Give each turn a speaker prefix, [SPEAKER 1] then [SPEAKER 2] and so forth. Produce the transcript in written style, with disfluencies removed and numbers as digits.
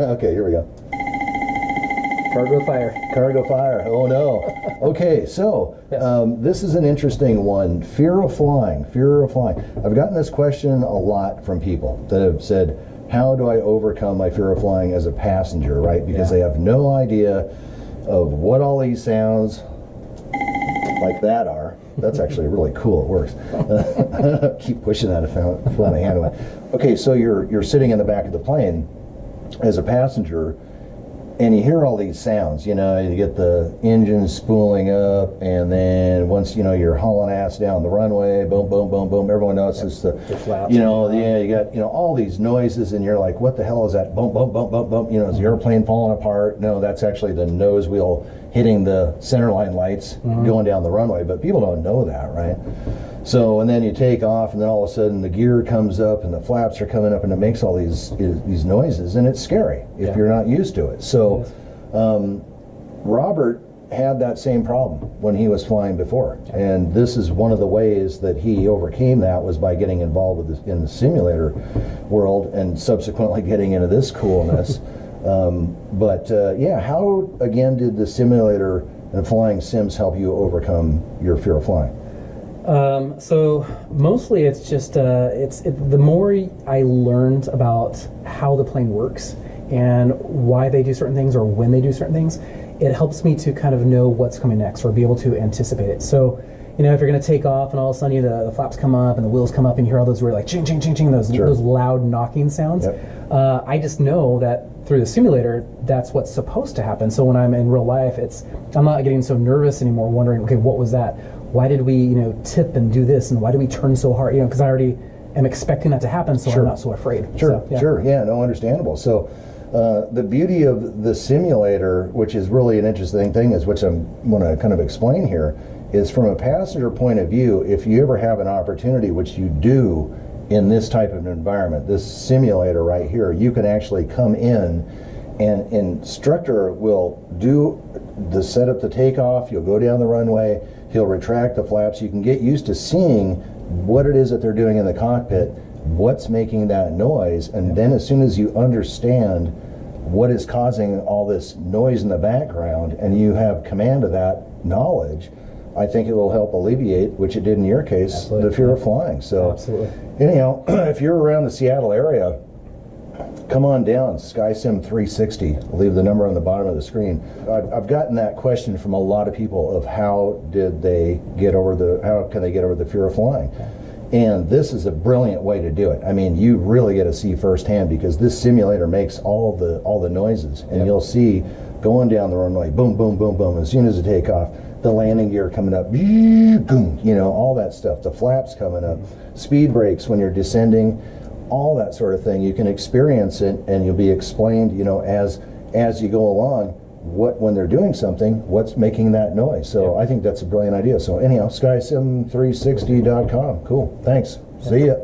[SPEAKER 1] Okay, here we go.
[SPEAKER 2] Cargo fire.
[SPEAKER 1] Cargo fire. Oh no. Okay, so
[SPEAKER 2] Yes.
[SPEAKER 1] this is an interesting one. Fear of flying. Fear of flying. I've gotten this question a lot from people that have said, how do I overcome my fear of flying as a passenger, right? Because they have no idea of what all these sounds like that are. That's actually really cool. It works. Keep pushing that if I fly my hand away. Okay, so you're sitting in the back of the plane as a passenger, and you hear all these sounds. You know, you get the engine spooling up, and then once you're hauling ass down the runway, boom, boom, boom, boom. Everyone notices the
[SPEAKER 2] flaps.
[SPEAKER 1] you got all these noises, and you're like, what the hell is that? Boom, boom, boom, boom, boom. Is the airplane falling apart? No, that's actually the nose wheel hitting the centerline lights going down the runway. But people don't know that, right? So, and then you take off, and then all of a sudden the gear comes up and the flaps are coming up, and it makes all these noises, and it's scary if you're not used to it. So Robert had that same problem when he was flying before, and this is one of the ways that he overcame that was by getting involved with in the simulator world and subsequently getting into this coolness. How again did the simulator and flying sims help you overcome your fear of flying?
[SPEAKER 2] So mostly it's just the more I learned about how the plane works and why they do certain things or when they do certain things, it helps me to kind of know what's coming next or be able to anticipate it. So, if you're going to take off and all of a sudden the flaps come up and the wheels come up and you hear all those weird like ching, ching, ching, ching, those loud knocking sounds.
[SPEAKER 1] Yep.
[SPEAKER 2] I just know that through the simulator, that's what's supposed to happen. So when I'm in real life, I'm not getting so nervous anymore, wondering, okay, what was that? Why did we, tip and do this, and why did we turn so hard? Because I already am expecting that to happen, so I'm not so afraid.
[SPEAKER 1] Sure, no, understandable. So the beauty of the simulator, which is really an interesting thing, is which I want to kind of explain here, is from a passenger point of view, if you ever have an opportunity, which you do in this type of environment, this simulator right here, you can actually come in and instructor will do the setup to takeoff, you'll go down the runway, he'll retract the flaps, you can get used to seeing what it is that they're doing in the cockpit, what's making that noise, and then as soon as you understand what is causing all this noise in the background and you have command of that knowledge, I think it will help alleviate, which it did in your case, the fear of flying. So anyhow, if you're around the Seattle area, come on down, SkySim 360. I'll leave the number on the bottom of the screen. I've gotten that question from a lot of people of how can they get over the fear of flying? And this is a brilliant way to do it. I mean, you really get to see firsthand because this simulator makes all the noises, and you'll see going down the runway, boom, boom, boom, boom. As soon as it take off, the landing gear coming up, boom, all that stuff. The flaps coming up, speed brakes when you're descending, all that sort of thing. You can experience it, and you'll be explained, as you go along, when they're doing something, what's making that noise. So I think that's a brilliant idea. So anyhow, SkySim360.com. Cool. Thanks. See ya.